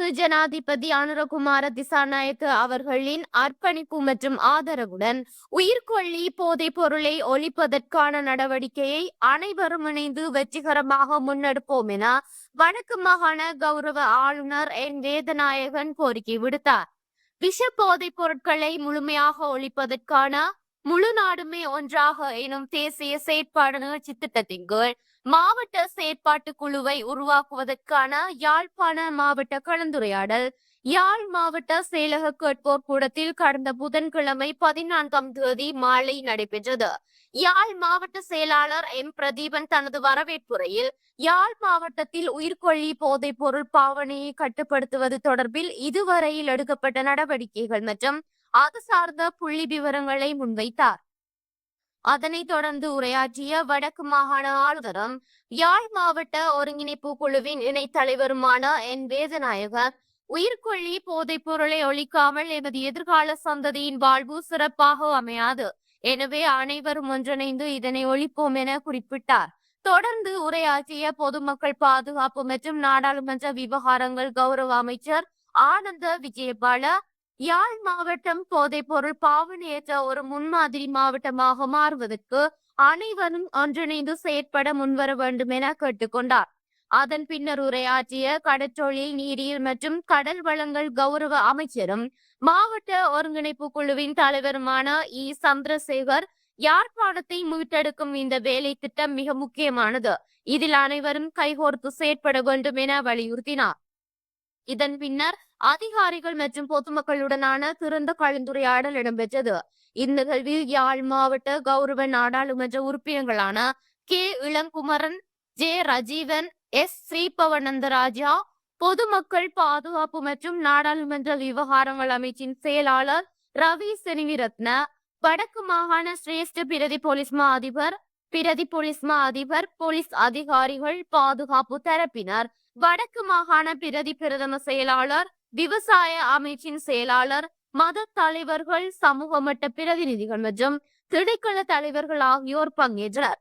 மாண்புமிகு ஜனாதிபதி அனுரகுமார திசாநாயக்க அவர்களின் அர்ப்பணிப்பு மற்றும் ஆதரவுடன் உயிர்கொல்லி போதைப் பொருளை ஒழிப்பதற்கான நடவடிக்கையை அனைவரும் இணைந்து வெற்றிகரமாக முன்னெடுப்போம் என வடக்கு மாகாண கௌரவ ஆளுநர் என் வேதநாயகன் கோரிக்கை விடுத்தார். விஷ போதைப் பொருட்களை முழுமையாக ஒழிப்பதற்கான முழு நாடுமே ஒன்றாக எனும் தேசிய செயற்பாடு நிகழ்ச்சி திட்டத்தின் கீழ் மாவட்ட செயற்பாட்டு குழுவை உருவாக்குவதற்கான யாழ்ப்பாண மாவட்ட கலந்துரையாடல் யாழ் மாவட்ட செயலக கேட்போர் கூடத்தில் கடந்த புதன்கிழமை 14ஆம் தேதி மாலை நடைபெற்றது. யாழ் மாவட்ட செயலாளர் எம் பிரதீபன் தனது வரவேற்புரையில் யாழ் மாவட்டத்தில் உயிர்கொல்லி போதைப் பொருள் பாவனையை கட்டுப்படுத்துவது தொடர்பில் இதுவரையில் எடுக்கப்பட்ட நடவடிக்கைகள் மற்றும் அது சார்ந்த புள்ளி விவரங்களை முன்வைத்தார். அதனைத் தொடர்ந்து உரையாற்றிய வடக்கு மாகாண ஆளுநரும் யாழ் மாவட்ட ஒருங்கிணைப்பு குழுவின் இணைத் தலைவருமான என் வேதநாயகர் உயிர்கொல்லி போதைப் பொருளை ஒழிக்காமல் எமது எதிர்கால சந்ததியின் வாழ்வு சிறப்பாக அமையாது. எனவே அனைவரும் ஒன்றிணைந்து இதனை ஒழிப்போம் என குறிப்பிட்டார். தொடர்ந்து உரையாற்றிய பொதுமக்கள் பாதுகாப்பு மற்றும் நாடாளுமன்ற விவகாரங்கள் கௌரவ அமைச்சர் ஆனந்த விஜயபால யாழ் மாவட்டம் போதைப் பொருள் பாவனையற்ற ஒரு முன்மாதிரி மாவட்டமாக மாறுவதற்கு அனைவரும் ஒன்றிணைந்து செயற்பட முன்வர வேண்டும் என கேட்டுக்கொண்டார். அதன் பின்னர் உரையாற்றிய கடற்றொழில் நீரியல் மற்றும் கடல் வளங்கள் கௌரவ அமைச்சரும் மாவட்ட ஒருங்கிணைப்பு குழுவின் தலைவருமான இ சந்திரசேகர் யாழ்ப்பாணத்தை மீட்டெடுக்கும் இந்த வேலை திட்டம் மிக முக்கியமானது. இதில் அனைவரும் கைகோர்த்து செயற்பட வேண்டும் என வலியுறுத்தினார். இதன் பின்னர் அதிகாரிகள் மற்றும் பொதுமக்களுடனான திறந்த கலந்துரையாடல் இடம்பெற்றது. இந்நிகழ்வில் யாழ் மாவட்ட கௌரவ நாடாளுமன்ற உறுப்பினர்களான K Ilankumaran, J Rajeevan, S Sribavanantharajah, பொதுமக்கள் பாதுகாப்பு மற்றும் நாடாளுமன்ற விவகாரங்கள் அமைச்சின் செயலாளர் ரவி செனிவிரத்ன, வடக்கு மாகாண சிரேஷ்ட பிரதி போலீஸ் மா அதிபர், பிரதி போலீஸ் மா அதிபர், போலீஸ் அதிகாரிகள், பாதுகாப்பு தரப்பினர், வடக்கு மாகாண பிரதி பிரதம செயலாளர், விவசாய அமைச்சின் செயலாளர், மத தலைவர்கள், சமூக மட்ட பிரதிநிதிகள் மற்றும் திணைக்கள தலைவர்கள் ஆகியோர் பங்கேற்றனர்.